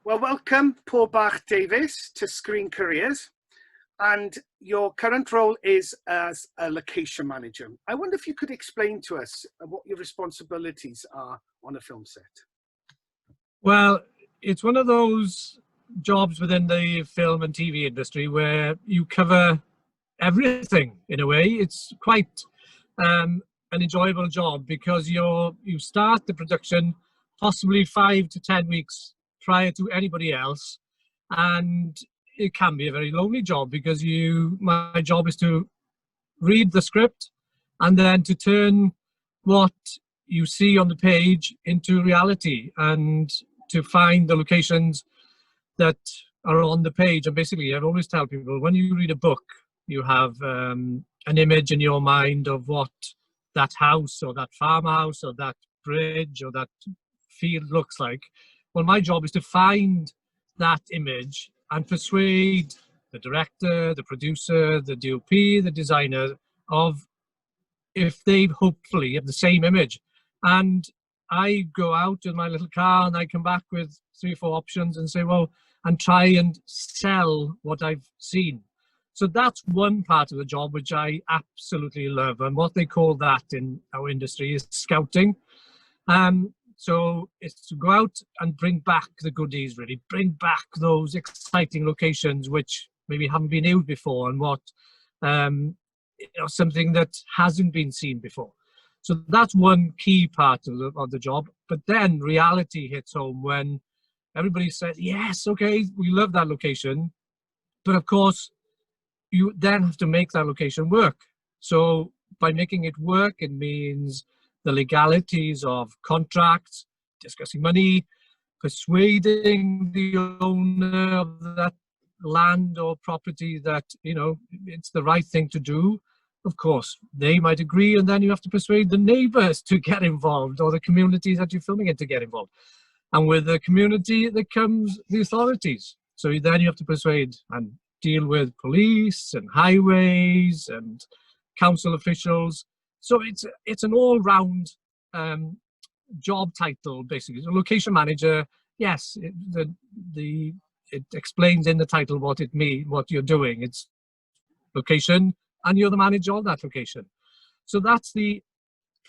Well, welcome, Paul Bach Davies, to Screen Careers. And your current role is as a location manager. I wonder if you could explain to us what your responsibilities are on a film set. Well, it's one of those jobs within the film and TV industry where you cover everything in a way. It's quite an enjoyable job because you start the production possibly 5 to 10 weeks prior to anybody else, and it can be a very lonely job because my job is to read the script and then to turn what you see on the page into reality and to find the locations that are on the page. And basically, I always tell people, when you read a book, you have an image in your mind of what that house or that farmhouse or that bridge or that field looks like. Well, my job is to find that image and persuade the director, the producer, the DOP, the designer of if they hopefully have the same image. And I go out in my little car and I come back with 3 or 4 options and say, well, and try and sell what I've seen. So that's one part of the job which I absolutely love. And what they call that in our industry is scouting. So it's to go out and bring back the goodies, really, bring back those exciting locations which maybe haven't been used before and what, something that hasn't been seen before. So that's one key part of the job. But then reality hits home when everybody says, yes, okay, we love that location. But of course, you then have to make that location work. So by making it work, it means the legalities of contracts, discussing money, persuading the owner of that land or property that, it's the right thing to do. Of course, they might agree, and then you have to persuade the neighbors to get involved or the communities that you're filming in to get involved. And with the community, there comes the authorities. So then you have to persuade and deal with police and highways and council officials. So it's an all-round job title, basically. So location manager, yes, it explains in the title what it means, what you're doing. It's location, and you're the manager of that location. So that's the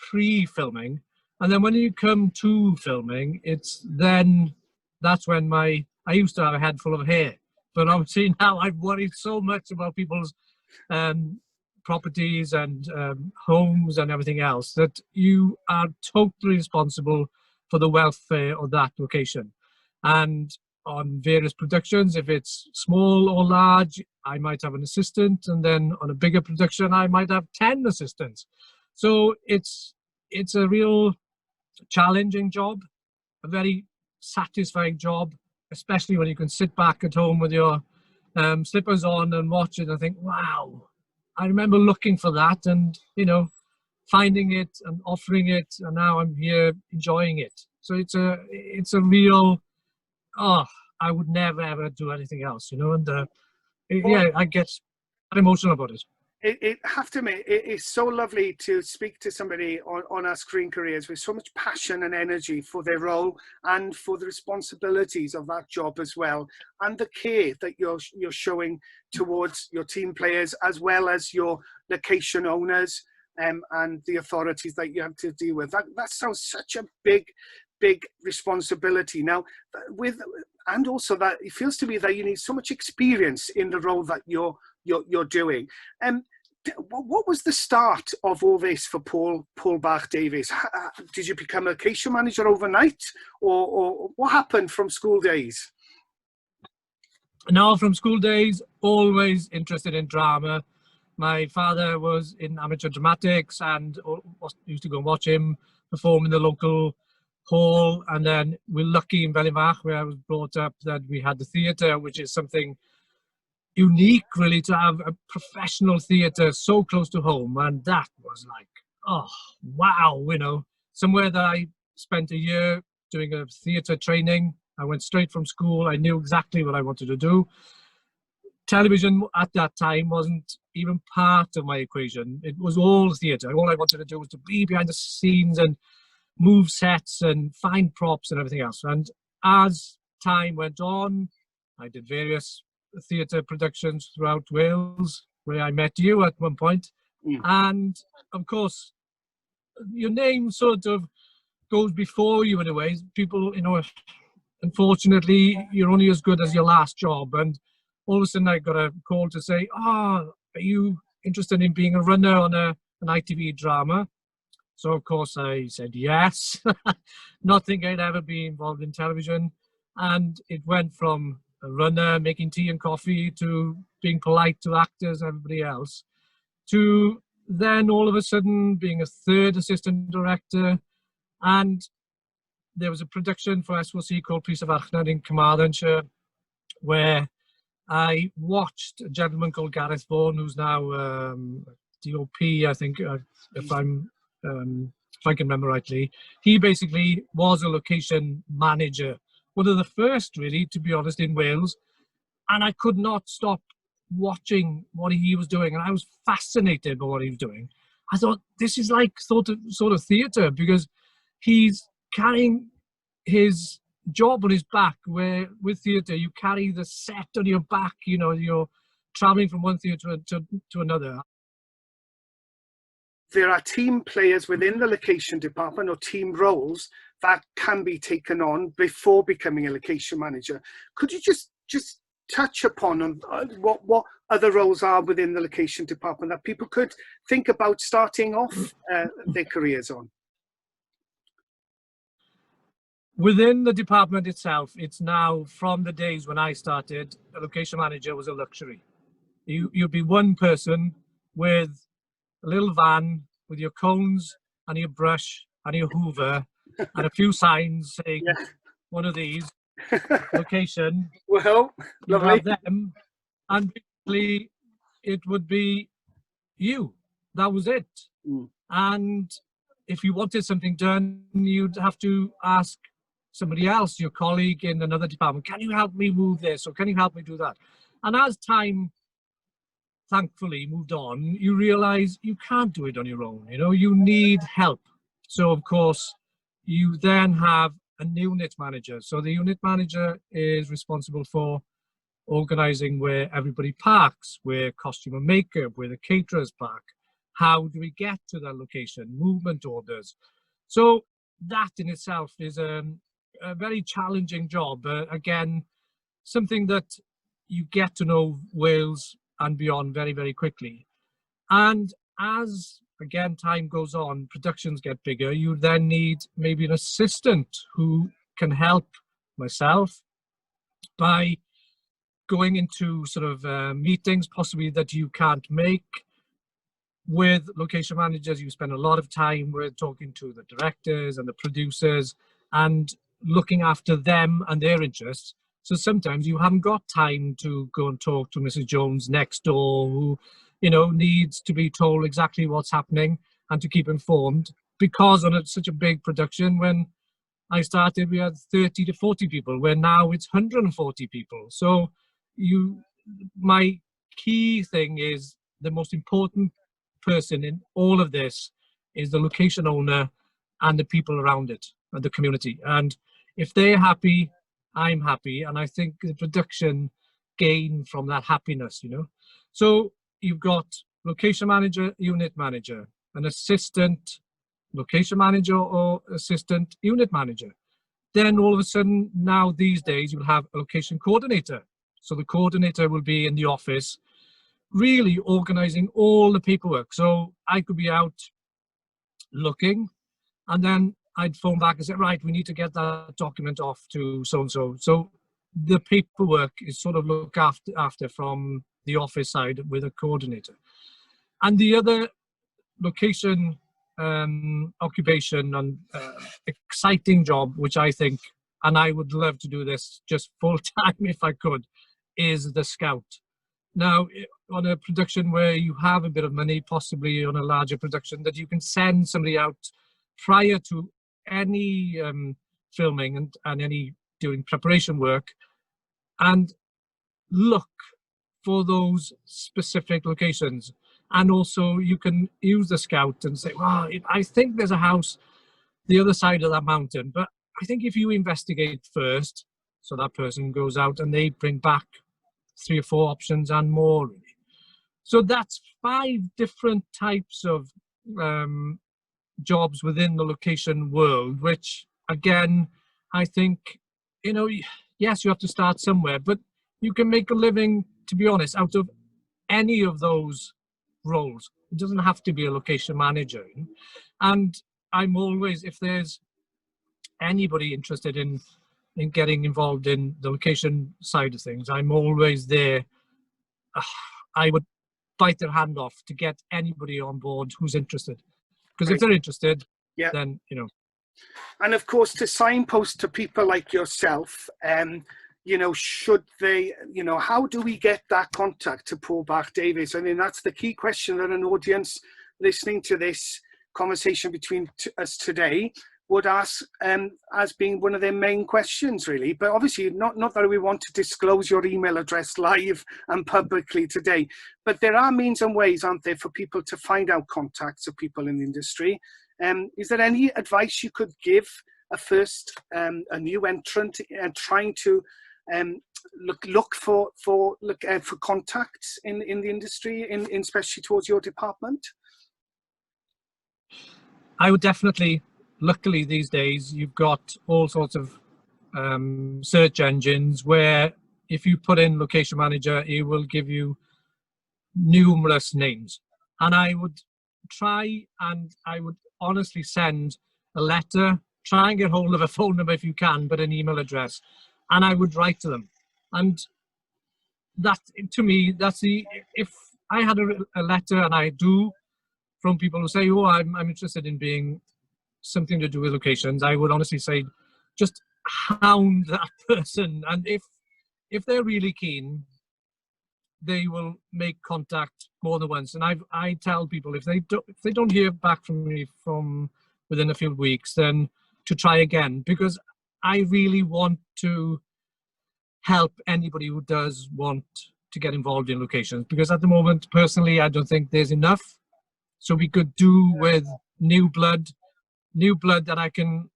pre-filming. And then when you come to filming, that's when I used to have a head full of hair, but obviously now I've worried so much about people's properties and homes and everything else that you are totally responsible for the welfare of that location. And on various productions, if it's small or large, I might have an assistant, and then on a bigger production I might have 10 assistants. So it's a real challenging job, a very satisfying job, especially when you can sit back at home with your slippers on and watch it and think, wow, I remember looking for that and, finding it and offering it, and now I'm here enjoying it. So it's a real, I would never ever do anything else, and I get emotional about it. It have to admit, it is so lovely to speak to somebody on our Screen Careers with so much passion and energy for their role and for the responsibilities of that job as well, and the care that you're showing towards your team players as well as your location owners and the authorities that you have to deal with. That sounds such a big responsibility. Now, and also that it feels to me that you need so much experience in the role that you're doing. What was the start of all this for Paul Bach Davies? Did you become a location manager overnight, or what happened from school days? No, from school days, always interested in drama. My father was in amateur dramatics and used to go and watch him perform in the local hall. And then we're lucky in Bellybach, where I was brought up, that we had the theatre, which is something unique really, to have a professional theatre so close to home. And that was like, oh wow, somewhere that I spent a year doing a theatre training. I went straight from school. I knew exactly what I wanted to do. Television at that time wasn't even part of my equation. It was all theatre. All I wanted to do was to be behind the scenes and move sets and find props and everything else. And as time went on, I did various theatre productions throughout Wales, where I met you at one point. And of course, your name sort of goes before you in a way. People, you know, unfortunately, you're only as good as your last job. And all of a sudden I got a call to say, are you interested in being a runner on an ITV drama? So of course I said yes, not thinking I'd ever be involved in television. And it went from a runner making tea and coffee to being polite to actors and everybody else, to then all of a sudden being a third assistant director. And there was a production for SLC called Piece of Archnad in Carmarthenshire, where I watched a gentleman called Gareth Vaughan, who's now DOP, I think, if I can remember rightly. He basically was a location manager, one of the first, really, to be honest, in Wales. And I could not stop watching what he was doing, and I was fascinated by what he was doing. I thought, this is like sort of theatre, because he's carrying his job on his back, where with theatre you carry the set on your back, you know, you're traveling from one theatre to another. There are team players within the location department, or team roles, that can be taken on before becoming a location manager. Could you just touch upon what other roles are within the location department that people could think about starting off their careers on? Within the department itself, it's now, from the days when I started, a location manager was a luxury. You'd be one person with a little van with your cones and your brush and your hoover and a few signs saying, yeah, one of these, location. Well, you'd lovely. have them, and basically it would be you. That was it. And if you wanted something done, you'd have to ask somebody else, your colleague in another department, can you help me move this, or can you help me do that? And as time thankfully moved on, you realize you can't do it on your own. You know, you need help. So of course you then have a unit manager. So the unit manager is responsible for organizing where everybody parks, where costume and makeup, where the caterers park, how do we get to that location, movement orders. So that in itself is a very challenging job. Again, something that you get to know Wales and beyond very, very quickly. And as, again, time goes on, productions get bigger, you then need maybe an assistant who can help myself by going into sort of meetings possibly that you can't make. With location managers, you spend a lot of time with talking to the directors and the producers and looking after them and their interests. So sometimes you haven't got time to go and talk to Mrs. Jones next door, who, you know, needs to be told exactly what's happening and to keep informed. Because on such a big production, when I started, we had 30 to 40 people, where now it's 140 people. So my key thing is, the most important person in all of this is the location owner and the people around it and the community. And if they're happy, I'm happy. And I think the production gain from that happiness, you know. So you've got location manager, unit manager, an assistant location manager or assistant unit manager. Then all of a sudden, now these days, you'll have a location coordinator. So the coordinator will be in the office, really organizing all the paperwork. So I could be out looking, and then I'd phone back and say, right, we need to get that document off to so-and-so. So the paperwork is sort of looked after from the office side with a coordinator. And the other location occupation and exciting job, which I think, and I would love to do this just full time if I could, is the scout. Now, on a production where you have a bit of money, possibly on a larger production, that you can send somebody out prior to any filming and any doing preparation work, and look for those specific locations. And also you can use the scout and say, wow, I think there's a house the other side of that mountain, but I think if you investigate first, So that person goes out and they bring back 3 or 4 options and more, really. So that's 5 different types of jobs within the location world, which again, I think, you know, yes, you have to start somewhere, but you can make a living, to be honest, out of any of those roles. It doesn't have to be a location manager. And I'm always, if there's anybody interested in getting involved in the location side of things, I'm always there. I would bite their hand off to get anybody on board who's interested. Because if they're interested, yeah, then, you know. And of course, to signpost to people like yourself, you know, should they, you know, how do we get that contact to Paul Bach Davies? I mean, that's the key question that an audience listening to this conversation between us today would ask as being one of their main questions, really. But obviously, not that we want to disclose your email address live and publicly today, but there are means and ways, aren't there, for people to find out contacts of people in the industry. Is there any advice you could give a new entrant trying to look for contacts in the industry, especially towards your department? I would definitely. Luckily, these days you've got all sorts of search engines where if you put in location manager, it will give you numerous names. And I would try, and I would honestly send a letter, try and get hold of a phone number if you can, but an email address, and I would write to them. And that, to me, that's if I had a letter, and I do, from people who say, oh, I'm interested in being something to do with locations, I would honestly say just hound that person, and if they're really keen, they will make contact more than once. And I tell people, if they don't hear back from me from within a few weeks, then to try again, because I really want to help anybody who does want to get involved in locations, because at the moment, personally, I don't think there's enough. So we could do with new blood that I can,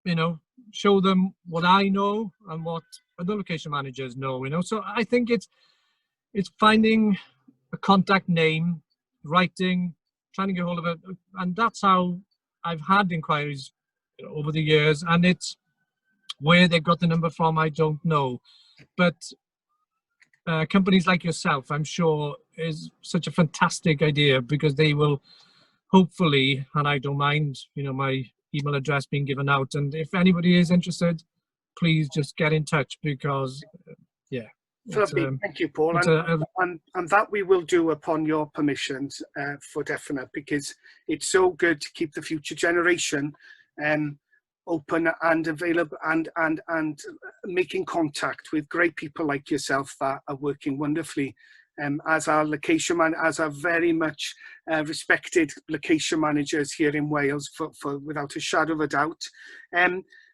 you know, show them what I know and what other location managers know, you know. So I think it's finding a contact name, writing, trying to get hold of it. And that's how I've had inquiries, you know, over the years. And it's where they got the number from, I don't know. But companies like yourself, I'm sure, is such a fantastic idea, because they will hopefully, and I don't mind, you know, my email address being given out. And if anybody is interested, please just get in touch, because, yeah. Thank you, Paul. And that we will do upon your permissions, for definite, because it's so good to keep the future generation open and available, and making contact with great people like yourself that are working wonderfully. As our very much respected location managers here in Wales, for without a shadow of a doubt.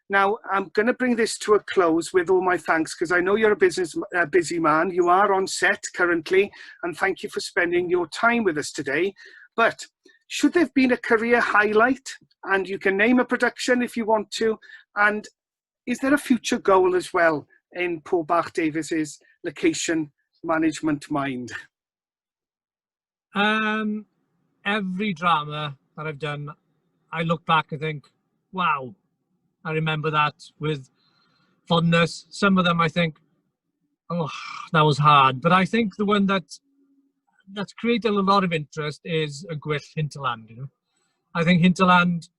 Now, I'm going to bring this to a close with all my thanks, because I know you're a busy man. You are on set currently, and thank you for spending your time with us today. But should there have been a career highlight, and you can name a production if you want to, and is there a future goal as well in Paul Bach Davies's location management mind? Every drama that I've done, I look back and think, wow, I remember that with fondness. Some of them I think, oh, that was hard. But I think the one that's created a lot of interest is a Gwyll Hinterland. You know, I think Hinterland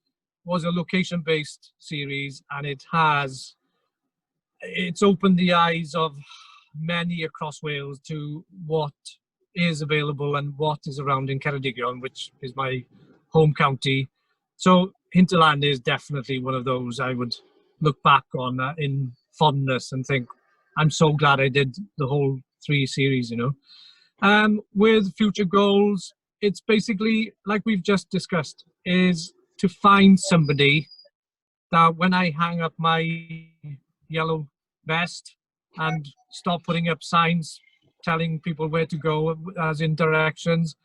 was a location-based series, and it's opened the eyes of many across Wales to what is available and what is around in Ceredigion, which is my home county. So Hinterland is definitely one of those I would look back on in fondness and think, I'm so glad I did the whole 3 series, you know. With future goals, it's basically, like we've just discussed, is to find somebody that when I hang up my yellow vest and stop putting up signs telling people where to go, as in directions,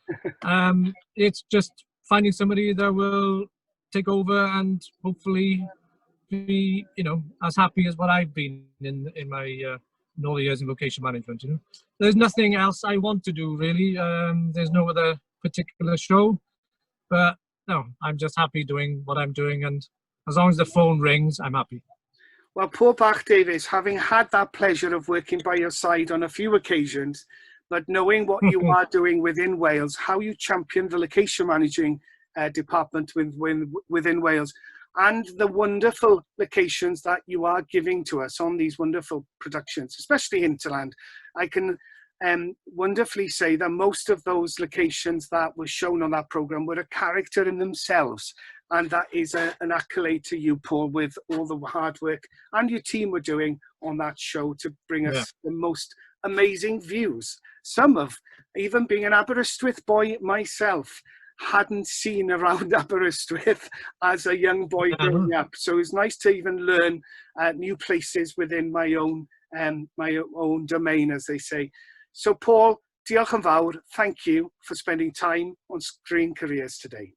it's just finding somebody that will take over and hopefully, be, as happy as what I've been in my in all the years in vocation management. There's nothing else I want to do really. There's no other particular show, but no, I'm just happy doing what I'm doing, and as long as the phone rings, I'm happy. Well, poor Bach Davies, having had that pleasure of working by your side on a few occasions, but knowing what you are doing within Wales, how you champion the location managing department within Wales, and the wonderful locations that you are giving to us on these wonderful productions, especially Hinterland. I can wonderfully say that most of those locations that were shown on that programme were a character in themselves. And that is an accolade to you, Paul, with all the hard work and your team were doing on that show to bring us the most amazing views. Some of, even being an Aberystwyth boy myself, hadn't seen around Aberystwyth as a young boy growing up. So it's nice to even learn new places within my own domain, as they say. So Paul, diolch yn fawr. Thank you for spending time on Screen Careers today.